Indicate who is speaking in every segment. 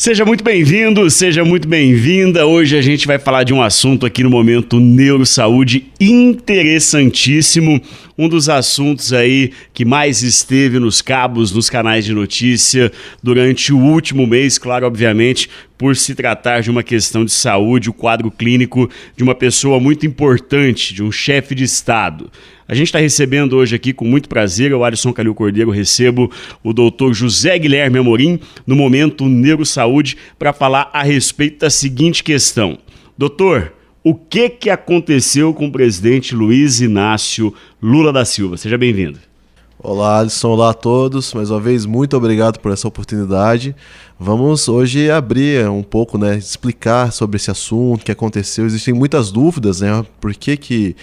Speaker 1: Seja muito bem-vindo, seja muito bem-vinda. Hoje a gente vai falar de um assunto aqui no Momento Neurosaúde interessantíssimo. Um dos assuntos aí que mais esteve nos cabos, nos canais de notícia durante o último mês, claro, obviamente, por se tratar de uma questão de saúde, o quadro clínico de uma pessoa muito importante, de um chefe de Estado. A gente está recebendo hoje aqui, com muito prazer, eu, Alisson Calil Cordeiro, recebo o doutor José Guilherme Amorim, no Momento Neurosaúde, para falar a respeito da seguinte questão. Doutor, o que aconteceu com o presidente Luiz Inácio Lula da Silva? Seja bem-vindo.
Speaker 2: Olá, Alisson, olá a todos. Mais uma vez, muito obrigado por essa oportunidade. Vamos hoje abrir um pouco, explicar sobre esse assunto, o que aconteceu. Existem muitas dúvidas, por que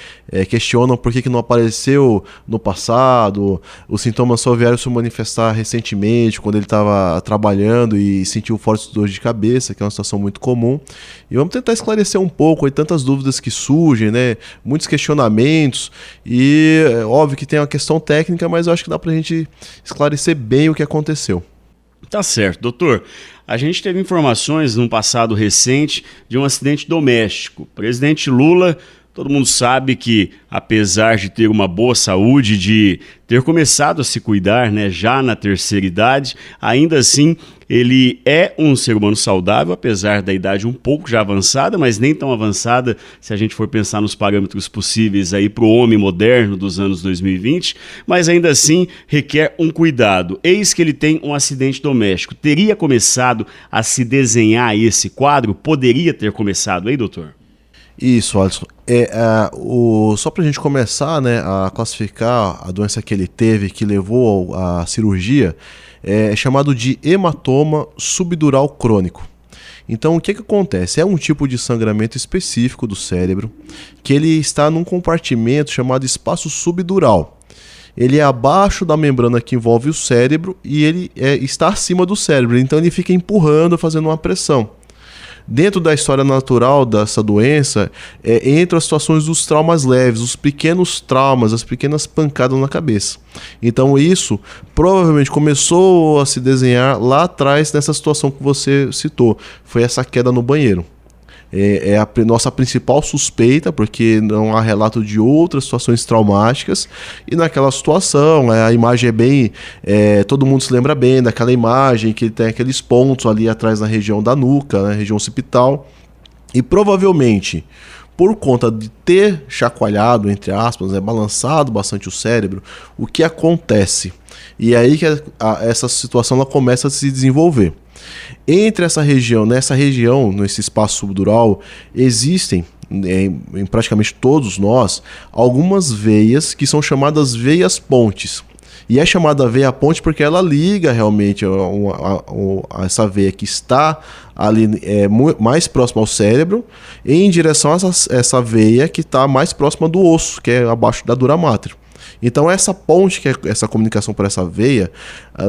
Speaker 2: questionam por que não apareceu no passado, os sintomas só vieram se manifestar recentemente, quando ele estava trabalhando e sentiu fortes dores de cabeça, que é uma situação muito comum. E vamos tentar esclarecer um pouco aí tantas dúvidas que surgem, muitos questionamentos, e é óbvio que tem uma questão técnica, mas eu acho que dá pra gente esclarecer bem o que aconteceu.
Speaker 1: Tá certo, doutor. A gente teve informações num passado recente de um acidente doméstico. O presidente Lula, todo mundo sabe que, apesar de ter uma boa saúde, de ter começado a se cuidar, já na terceira idade, ainda assim ele é um ser humano saudável, apesar da idade um pouco já avançada, mas nem tão avançada se a gente for pensar nos parâmetros possíveis aí para o homem moderno dos anos 2020, mas ainda assim requer um cuidado. Eis que ele tem um acidente doméstico. Teria começado a se desenhar esse quadro? Poderia ter começado aí, doutor?
Speaker 2: Isso, Alisson. Só para a gente começar a classificar a doença que ele teve, que levou à cirurgia, é chamado de hematoma subdural crônico. Então, o que acontece? É um tipo de sangramento específico do cérebro, que ele está num compartimento chamado espaço subdural. Ele é abaixo da membrana que envolve o cérebro e ele está acima do cérebro, então ele fica empurrando, fazendo uma pressão. Dentro da história natural dessa doença, entram as situações dos traumas leves, os pequenos traumas, as pequenas pancadas na cabeça. Então isso provavelmente começou a se desenhar lá atrás nessa situação que você citou, foi essa queda no banheiro. É a nossa principal suspeita, porque não há relato de outras situações traumáticas, e naquela situação a imagem é bem, todo mundo se lembra bem daquela imagem que tem aqueles pontos ali atrás na região da nuca, na região occipital, e provavelmente por conta de ter chacoalhado, entre aspas, balançado bastante o cérebro, o que acontece? E é aí que essa situação ela começa a se desenvolver. Entre nessa região, nesse espaço subdural, existem, em praticamente todos nós, algumas veias que são chamadas veias pontes. E é chamada veia ponte porque ela liga realmente a essa veia que está ali mais próxima ao cérebro em direção a essa veia que está mais próxima do osso, que é abaixo da dura mater. Então essa ponte, que é essa comunicação por essa veia,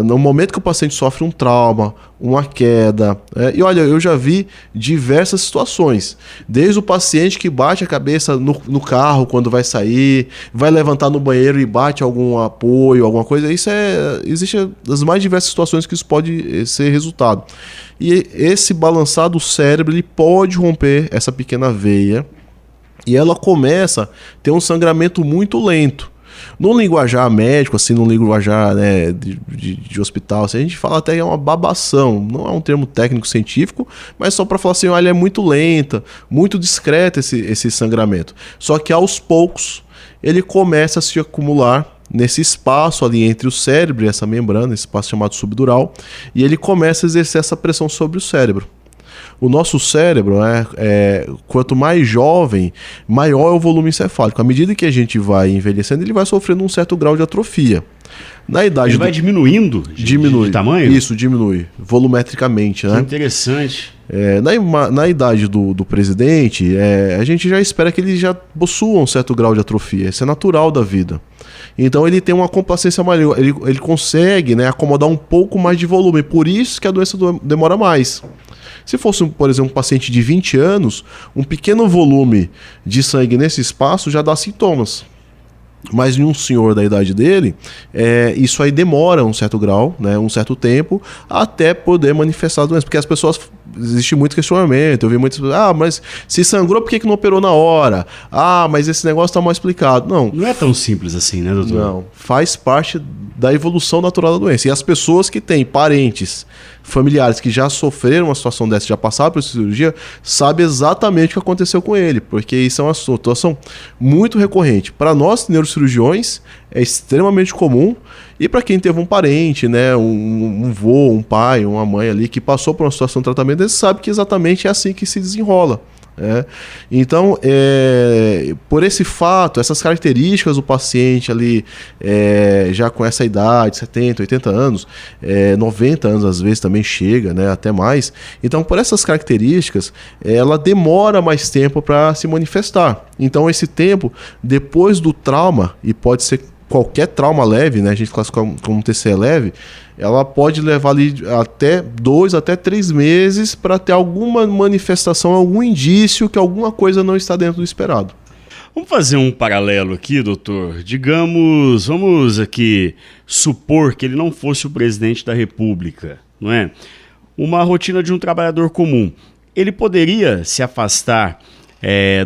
Speaker 2: no momento que o paciente sofre um trauma, uma queda, e olha, eu já vi diversas situações, desde o paciente que bate a cabeça no carro quando vai sair, vai levantar no banheiro e bate algum apoio, alguma coisa, existe as mais diversas situações que isso pode ser resultado. E esse balançar do cérebro, ele pode romper essa pequena veia e ela começa a ter um sangramento muito lento. No linguajar médico, assim, no linguajar de hospital, assim, a gente fala até que é uma babação, não é um termo técnico científico, mas só para falar assim, olha, é muito lenta, muito discreta esse sangramento. Só que aos poucos ele começa a se acumular nesse espaço ali entre o cérebro e essa membrana, esse espaço chamado subdural, e ele começa a exercer essa pressão sobre o cérebro. O nosso cérebro, quanto mais jovem, maior é o volume encefálico. À medida que a gente vai envelhecendo, ele vai sofrendo um certo grau de atrofia. Na idade
Speaker 1: ele vai diminuindo de tamanho?
Speaker 2: Isso, diminui, volumetricamente.
Speaker 1: Que interessante.
Speaker 2: Na idade do presidente, a gente já espera que ele já possua um certo grau de atrofia. Isso é natural da vida. Então ele tem uma complacência maior, ele consegue acomodar um pouco mais de volume. Por isso que a doença demora mais. Se fosse, por exemplo, um paciente de 20 anos, um pequeno volume de sangue nesse espaço já dá sintomas. Mas em um senhor da idade dele, isso aí demora um certo grau, né, um certo tempo, até poder manifestar a doença. Porque as pessoas, existe muito questionamento, eu vi muitas pessoas, mas se sangrou, por que não operou na hora? Mas esse negócio está mal explicado.
Speaker 1: Não é tão simples assim, né, doutor?
Speaker 2: Não, faz parte da evolução natural da doença. E as pessoas que têm parentes, familiares que já sofreram uma situação dessa, já passaram por essa cirurgia, sabem exatamente o que aconteceu com ele, porque isso é uma situação muito recorrente. Para nós, neurocirurgiões, é extremamente comum, e para quem teve um parente, né, um vô, um pai, uma mãe ali, que passou por uma situação de tratamento, eles sabem que exatamente é assim que se desenrola. Então, por esse fato, essas características do paciente ali, já com essa idade, 70, 80 anos, 90 anos às vezes também chega, né, até mais. Então, por essas características, ela demora mais tempo para se manifestar. Então, esse tempo, depois do trauma, e pode ser qualquer trauma leve, né, a gente classifica como TCE leve, ela pode levar ali até 2 até 3 meses para ter alguma manifestação, algum indício que alguma coisa não está dentro do esperado.
Speaker 1: Vamos fazer um paralelo aqui, doutor. Digamos, vamos aqui supor que ele não fosse o presidente da República, não é? Uma rotina de um trabalhador comum. Ele poderia se afastar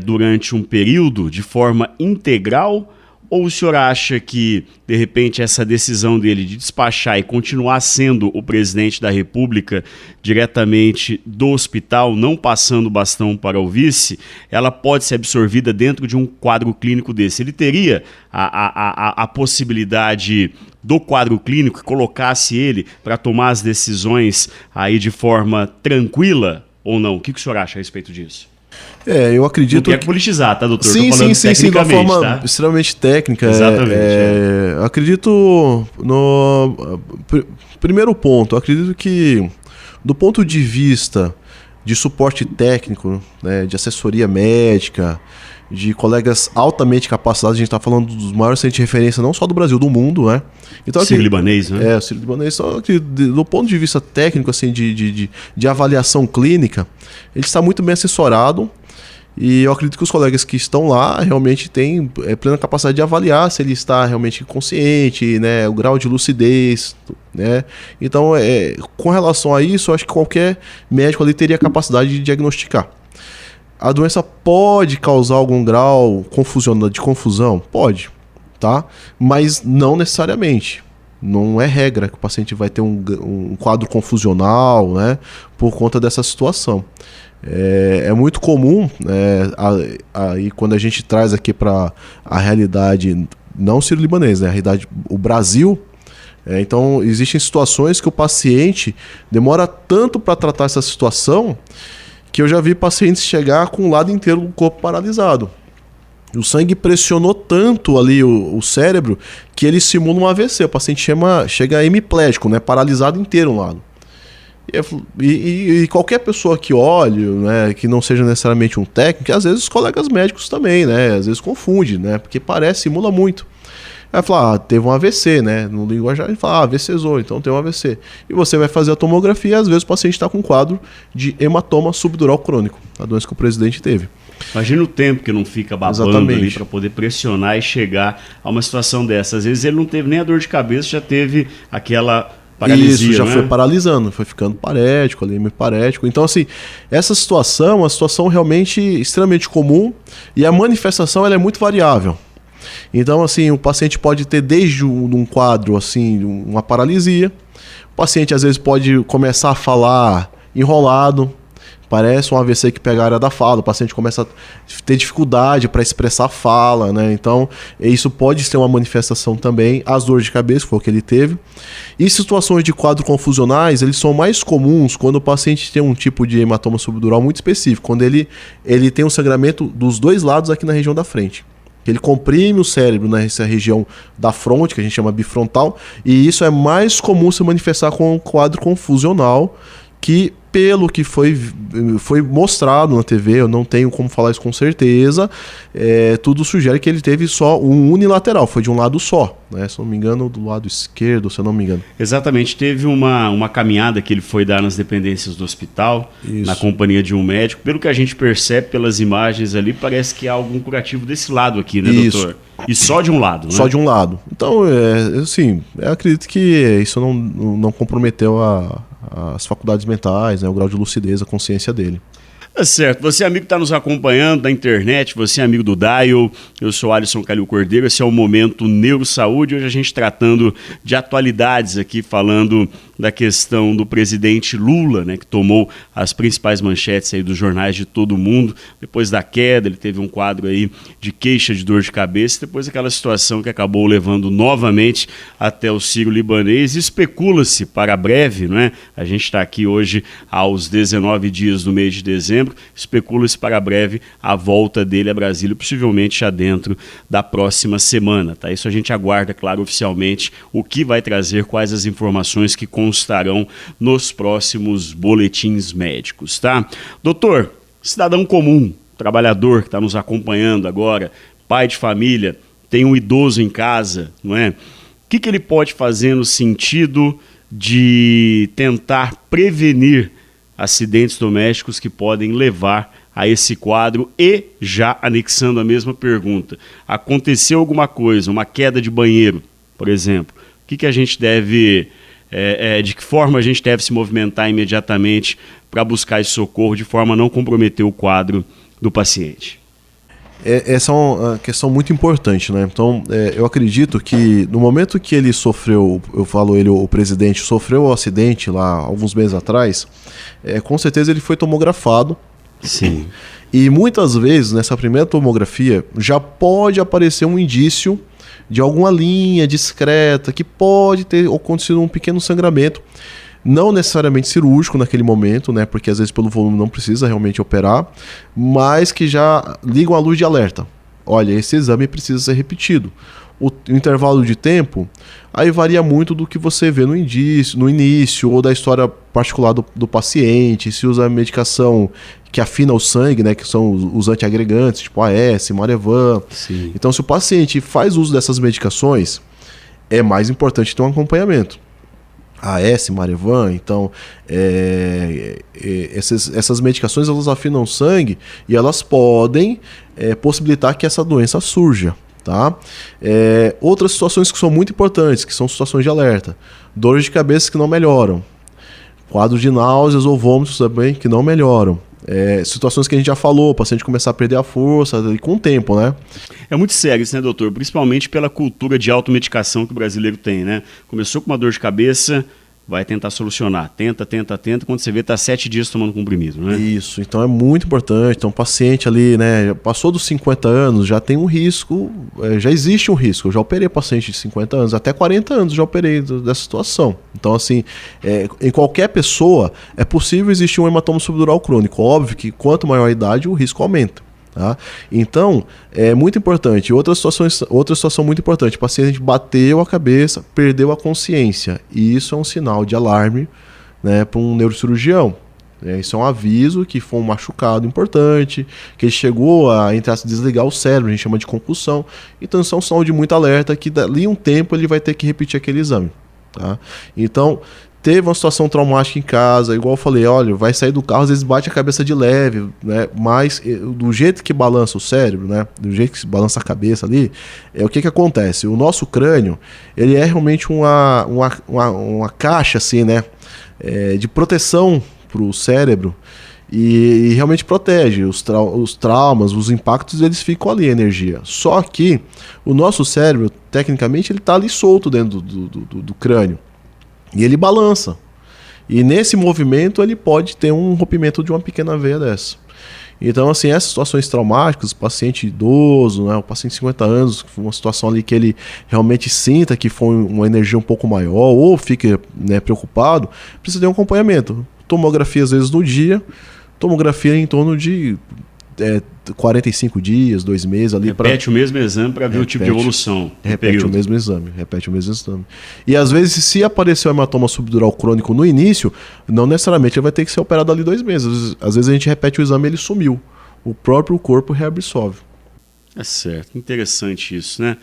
Speaker 1: durante um período de forma integral? Ou o senhor acha que, de repente, essa decisão dele de despachar e continuar sendo o presidente da República diretamente do hospital, não passando o bastão para o vice, ela pode ser absorvida dentro de um quadro clínico desse? Ele teria a possibilidade do quadro clínico que colocasse ele para tomar as decisões aí de forma tranquila ou não? O que o senhor acha a respeito disso?
Speaker 2: Eu acredito.
Speaker 1: Não quer politizar, tá, doutor?
Speaker 2: Sim,
Speaker 1: tô falando
Speaker 2: sim, de uma forma
Speaker 1: tá?
Speaker 2: extremamente técnica.
Speaker 1: Exatamente.
Speaker 2: Acredito no primeiro ponto. Acredito que, do ponto de vista de suporte técnico, né, de assessoria médica, de colegas altamente capacitados, a gente está falando dos maiores centros de referência, não só do Brasil, do mundo, né? Então,
Speaker 1: Sírio-libanês, né?
Speaker 2: O Sírio-libanês. Então, do ponto de vista técnico, assim, de avaliação clínica, ele está muito bem assessorado, e eu acredito que os colegas que estão lá realmente têm plena capacidade de avaliar se ele está realmente consciente, né, o grau de lucidez, né? Então, com relação a isso, eu acho que qualquer médico ali teria a capacidade de diagnosticar. A doença pode causar algum grau de confusão? Pode, tá? Mas não necessariamente. Não é regra que o paciente vai ter um quadro confusional, né, por conta dessa situação. É muito comum, aí quando a gente traz aqui para a realidade, não sírio-libanês, né, a realidade, o Brasil. Então, existem situações que o paciente demora tanto para tratar essa situação que eu já vi pacientes chegar com o lado inteiro do corpo paralisado. O sangue pressionou tanto ali o cérebro que ele simula um AVC. O paciente chega hemiplégico, né, paralisado inteiro um lado. E qualquer pessoa que olhe, né, que não seja necessariamente um técnico, às vezes os colegas médicos também, né, às vezes confunde, né, porque simula muito. Aí fala, teve um AVC, né? No linguajar ele fala, AVCzou, então tem um AVC. E você vai fazer a tomografia e às vezes o paciente está com um quadro de hematoma subdural crônico, a doença que o presidente teve.
Speaker 1: Imagina o tempo que não fica babando ali para poder pressionar e chegar a uma situação dessa. Às vezes ele não teve nem a dor de cabeça, já teve aquela paralisia. Isso,
Speaker 2: já foi paralisando, foi ficando parético, ali, hemiparético. Então, assim, essa situação é uma situação realmente extremamente comum e a manifestação ela é muito variável. Então, assim, o paciente pode ter desde um quadro, assim, uma paralisia. O paciente, às vezes, pode começar a falar enrolado. Parece um AVC que pega a área da fala. O paciente começa a ter dificuldade para expressar a fala, né? Então, isso pode ser uma manifestação também. As dores de cabeça, que foi o que ele teve. E situações de quadro confusionais, eles são mais comuns quando o paciente tem um tipo de hematoma subdural muito específico. Quando ele tem um sangramento dos dois lados aqui na região da frente. Ele comprime o cérebro nessa região da fronte, que a gente chama bifrontal, e isso é mais comum se manifestar com um quadro confusional, que, pelo que foi mostrado na TV, eu não tenho como falar isso com certeza, tudo sugere que ele teve só um unilateral, foi de um lado só, né? Se não me engano, do lado esquerdo, se eu não me engano.
Speaker 1: Exatamente, teve uma caminhada que ele foi dar nas dependências do hospital,
Speaker 2: Isso.
Speaker 1: na companhia de um médico. Pelo que a gente percebe pelas imagens ali, parece que há algum curativo desse lado aqui, né,
Speaker 2: Isso.
Speaker 1: doutor? E só de um lado, né?
Speaker 2: Só de um lado. Então, assim, eu acredito que isso não comprometeu as faculdades mentais, né, o grau de lucidez, a consciência dele.
Speaker 1: Tá certo. Você, amigo que está nos acompanhando na internet, você, amigo do Dial, eu sou Alisson Calil Cordeiro, esse é o Momento Neurosaúde. Hoje a gente tratando de atualidades aqui, falando da questão do presidente Lula, né, que tomou as principais manchetes aí dos jornais de todo mundo. Depois da queda, ele teve um quadro aí de queixa de dor de cabeça, depois aquela situação que acabou levando novamente até o Sírio-Libanês. Especula-se para breve, não é? A gente está aqui hoje aos 19 dias do mês de dezembro, especula-se para breve a volta dele a Brasília, possivelmente já dentro da próxima semana, tá? Isso a gente aguarda, claro, oficialmente o que vai trazer, quais as informações que constarão nos próximos boletins médicos, tá? Doutor, cidadão comum, trabalhador que está nos acompanhando agora, pai de família, tem um idoso em casa, não é? O que ele pode fazer no sentido de tentar prevenir acidentes domésticos que podem levar a esse quadro? E, já anexando a mesma pergunta, aconteceu alguma coisa, uma queda de banheiro, por exemplo, o que a gente deve, de que forma a gente deve se movimentar imediatamente para buscar esse socorro de forma a não comprometer o quadro do paciente?
Speaker 2: Essa é uma questão muito importante, né? Então, eu acredito que no momento que ele sofreu, o presidente sofreu o acidente lá alguns meses atrás, com certeza ele foi tomografado.
Speaker 1: Sim.
Speaker 2: E muitas vezes nessa primeira tomografia já pode aparecer um indício de alguma linha discreta que pode ter acontecido um pequeno sangramento. Não necessariamente cirúrgico naquele momento, né? Porque às vezes pelo volume não precisa realmente operar, mas que já ligam a luz de alerta. Olha, esse exame precisa ser repetido. O intervalo de tempo aí varia muito do que você vê no início ou da história particular do paciente, se usa medicação que afina o sangue, né? Que são os antiagregantes, tipo AS, Marevan.
Speaker 1: Sim.
Speaker 2: Então, se o paciente faz uso dessas medicações, é mais importante ter um acompanhamento. AS, Marevan, então essas medicações elas afinam o sangue e elas podem possibilitar que essa doença surja, tá? Outras situações que são muito importantes, que são situações de alerta, dores de cabeça que não melhoram, quadros de náuseas ou vômitos também que não melhoram, situações que a gente já falou, o paciente começar a perder a força com o tempo, né? É
Speaker 1: muito sério isso, né, doutor? Principalmente pela cultura de automedicação que o brasileiro tem, né? Começou com uma dor de cabeça, vai tentar solucionar. Tenta. Quando você vê, está 7 dias tomando comprimido, né?
Speaker 2: Isso, então é muito importante. Então, o paciente ali, né, passou dos 50 anos, já tem um risco, já existe um risco. Eu já operei paciente de 50 anos, até 40 anos já operei dessa situação. Então, assim, em qualquer pessoa é possível existir um hematoma subdural crônico. Óbvio que quanto maior a idade, o risco aumenta. Tá? Então, é muito importante. Outra situação muito importante: o paciente bateu a cabeça, perdeu a consciência. E isso é um sinal de alarme, né, para um neurocirurgião. Isso é um aviso que foi um machucado importante, que ele chegou a desligar o cérebro, a gente chama de concussão. Então, isso é um sinal de muito alerta que dali um tempo ele vai ter que repetir aquele exame. Tá? Então, teve uma situação traumática em casa, igual eu falei, olha, vai sair do carro, às vezes bate a cabeça de leve, né? Mas do jeito que balança o cérebro, né? Do jeito que balança a cabeça ali, o que acontece? O nosso crânio, ele é realmente uma caixa, assim, né? De proteção para o cérebro e realmente protege os traumas, os impactos, eles ficam ali, a energia. Só que o nosso cérebro, tecnicamente, ele está ali solto dentro do crânio. E ele balança. E nesse movimento ele pode ter um rompimento de uma pequena veia dessa. Então, assim, essas situações traumáticas, o paciente idoso, né, o paciente de 50 anos, uma situação ali que ele realmente sinta que foi uma energia um pouco maior ou fique, né, preocupado, precisa de um acompanhamento. Tomografia às vezes no dia, tomografia em torno de 45 dias, 2 meses ali.
Speaker 1: Repete o mesmo exame para ver o tipo de evolução.
Speaker 2: Repete o mesmo exame. E às vezes, se aparecer o hematoma subdural crônico no início, não necessariamente ele vai ter que ser operado ali 2 meses. Às vezes a gente repete o exame e ele sumiu. O próprio corpo reabsorve.
Speaker 1: É certo, interessante isso, né?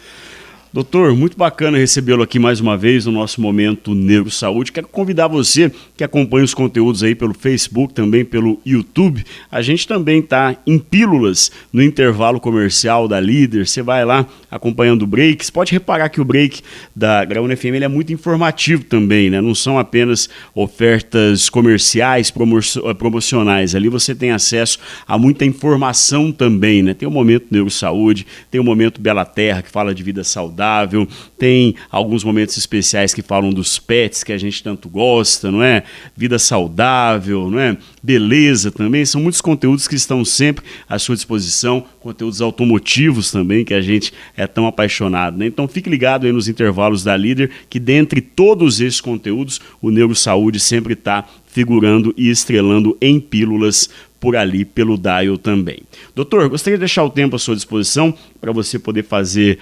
Speaker 1: Doutor, muito bacana recebê-lo aqui mais uma vez no nosso Momento Neurosaúde. Quero convidar você que acompanha os conteúdos aí pelo Facebook, também pelo YouTube. A gente também está em pílulas no intervalo comercial da Líder. Você vai lá acompanhando o break. Você pode reparar que o break da Graúna FM ele é muito informativo também, né? Não são apenas ofertas comerciais, promocionais. Ali você tem acesso a muita informação também, né? Tem o Momento Neurosaúde, tem o Momento Bela Terra, que fala de vida saudável, tem alguns momentos especiais que falam dos pets que a gente tanto gosta, não é? Vida saudável, não é? Beleza também, são muitos conteúdos que estão sempre à sua disposição, conteúdos automotivos também, que a gente é tão apaixonado, né? Então fique ligado aí nos intervalos da Líder, que dentre todos esses conteúdos, o Neurosaúde sempre está figurando e estrelando em pílulas por ali, pelo dial também. Doutor, gostaria de deixar o tempo à sua disposição para você poder fazer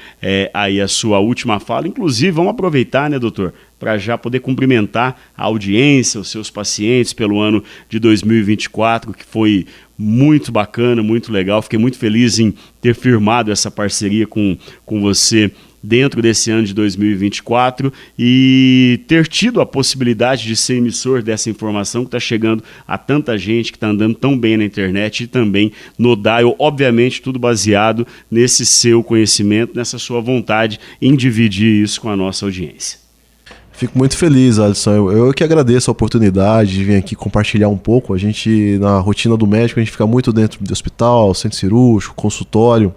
Speaker 1: aí a sua última fala. Inclusive, vamos aproveitar, né, doutor, para já poder cumprimentar a audiência, os seus pacientes pelo ano de 2024, que foi muito bacana, muito legal. Fiquei muito feliz em ter firmado essa parceria com você dentro desse ano de 2024 e ter tido a possibilidade de ser emissor dessa informação que está chegando a tanta gente, que está andando tão bem na internet e também no dial, obviamente tudo baseado nesse seu conhecimento, nessa sua vontade em dividir isso com a nossa audiência.
Speaker 2: Fico muito feliz, Alisson. Eu que agradeço a oportunidade de vir aqui compartilhar um pouco. A gente, na rotina do médico, a gente fica muito dentro do hospital, centro cirúrgico, consultório.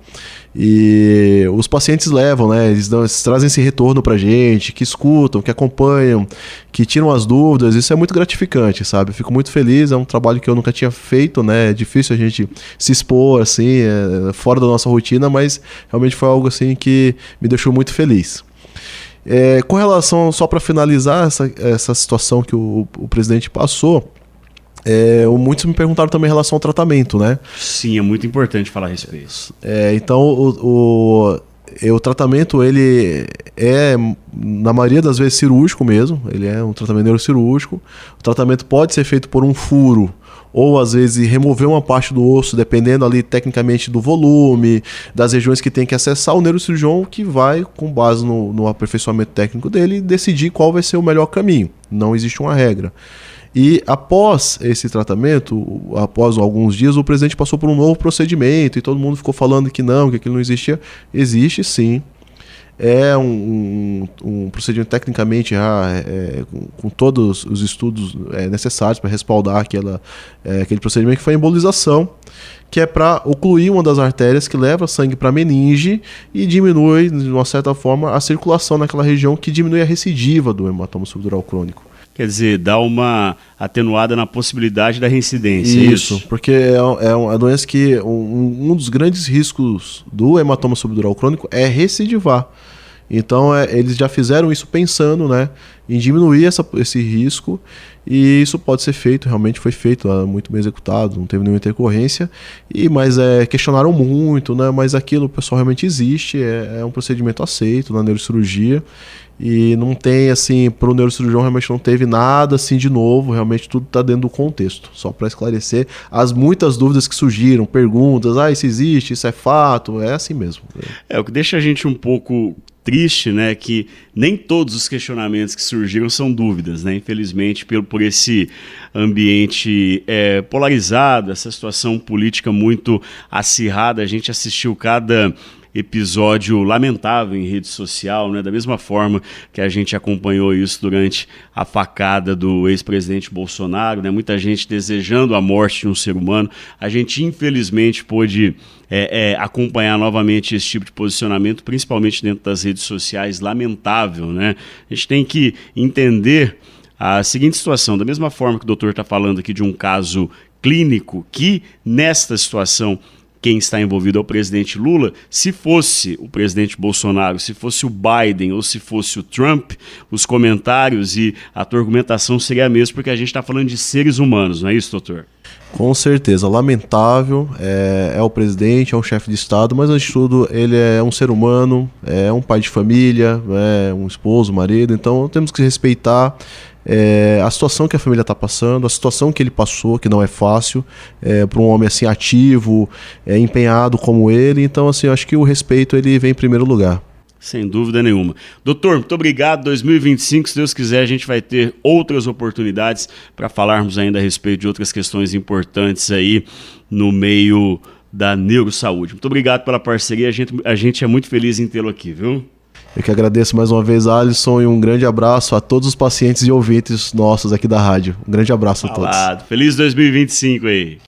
Speaker 2: E os pacientes levam, né? Eles trazem esse retorno pra gente, que escutam, que acompanham, que tiram as dúvidas. Isso é muito gratificante, sabe? Eu fico muito feliz. É um trabalho que eu nunca tinha feito, né? É difícil a gente se expor, assim, fora da nossa rotina, mas realmente foi algo, assim, que me deixou muito feliz. Com relação, só para finalizar essa situação que o presidente passou, muitos me perguntaram também em relação ao tratamento, né?
Speaker 1: Sim, é muito importante falar a respeito.
Speaker 2: Então, o tratamento, ele é, na maioria das vezes, cirúrgico mesmo. Ele é um tratamento neurocirúrgico. O tratamento pode ser feito por um furo, ou às vezes remover uma parte do osso, dependendo ali tecnicamente do volume, das regiões que tem que acessar, o neurocirurgião que vai, com base no aperfeiçoamento técnico dele, decidir qual vai ser o melhor caminho. Não existe uma regra. E após esse tratamento, após alguns dias, o presidente passou por um novo procedimento e todo mundo ficou falando que aquilo não existia. Existe sim. É um procedimento tecnicamente com todos os estudos necessários para respaldar aquele procedimento, que foi a embolização, que é para ocluir uma das artérias que leva sangue para a meninge e diminui, de uma certa forma, a circulação naquela região, que diminui a recidiva do hematoma subdural crônico.
Speaker 1: Quer dizer, dá uma atenuada na possibilidade da reincidência.
Speaker 2: Isso, porque é uma doença que um dos grandes riscos do hematoma subdural crônico é recidivar. Então, eles já fizeram isso pensando, né, em diminuir esse risco, e isso pode ser feito, realmente foi feito, muito bem executado, não teve nenhuma intercorrência, mas questionaram muito, né, mas aquilo, pessoal, realmente existe, é um procedimento aceito na neurocirurgia, e não tem, assim, para o neurocirurgião realmente não teve nada assim de novo, realmente tudo está dentro do contexto, só para esclarecer as muitas dúvidas que surgiram, perguntas, isso existe, isso é fato, é assim mesmo.
Speaker 1: O que deixa a gente um pouco triste, né, que nem todos os questionamentos que surgiram são dúvidas, né, infelizmente por esse ambiente polarizado, essa situação política muito acirrada, a gente assistiu cada episódio lamentável em rede social, né? Da mesma forma que a gente acompanhou isso durante a facada do ex-presidente Bolsonaro, né? Muita gente desejando a morte de um ser humano. A gente, infelizmente, pôde acompanhar novamente esse tipo de posicionamento, principalmente dentro das redes sociais. Lamentável, né? A gente tem que entender a seguinte situação, da mesma forma que o doutor está falando aqui de um caso clínico, que nesta situação quem está envolvido é o presidente Lula. Se fosse o presidente Bolsonaro, se fosse o Biden ou se fosse o Trump, os comentários e a tua argumentação seria a mesma, porque a gente está falando de seres humanos, não é isso, doutor?
Speaker 2: Com certeza, lamentável, é o presidente, é um chefe de Estado, mas antes de tudo ele é um ser humano, é um pai de família, é um esposo, marido, então temos que respeitar a situação que a família está passando, a situação que ele passou, que não é fácil, para um homem assim ativo, empenhado como ele, então assim, eu acho que o respeito ele vem em primeiro lugar.
Speaker 1: Sem dúvida nenhuma. Doutor, muito obrigado. 2025, se Deus quiser, a gente vai ter outras oportunidades para falarmos ainda a respeito de outras questões importantes aí no meio da neurosaúde. Muito obrigado pela parceria, a gente é muito feliz em tê-lo aqui, viu?
Speaker 2: Eu que agradeço mais uma vez, Alisson, e um grande abraço a todos os pacientes e ouvintes nossos aqui da rádio. Um grande abraço a todos.
Speaker 1: Feliz 2025 aí.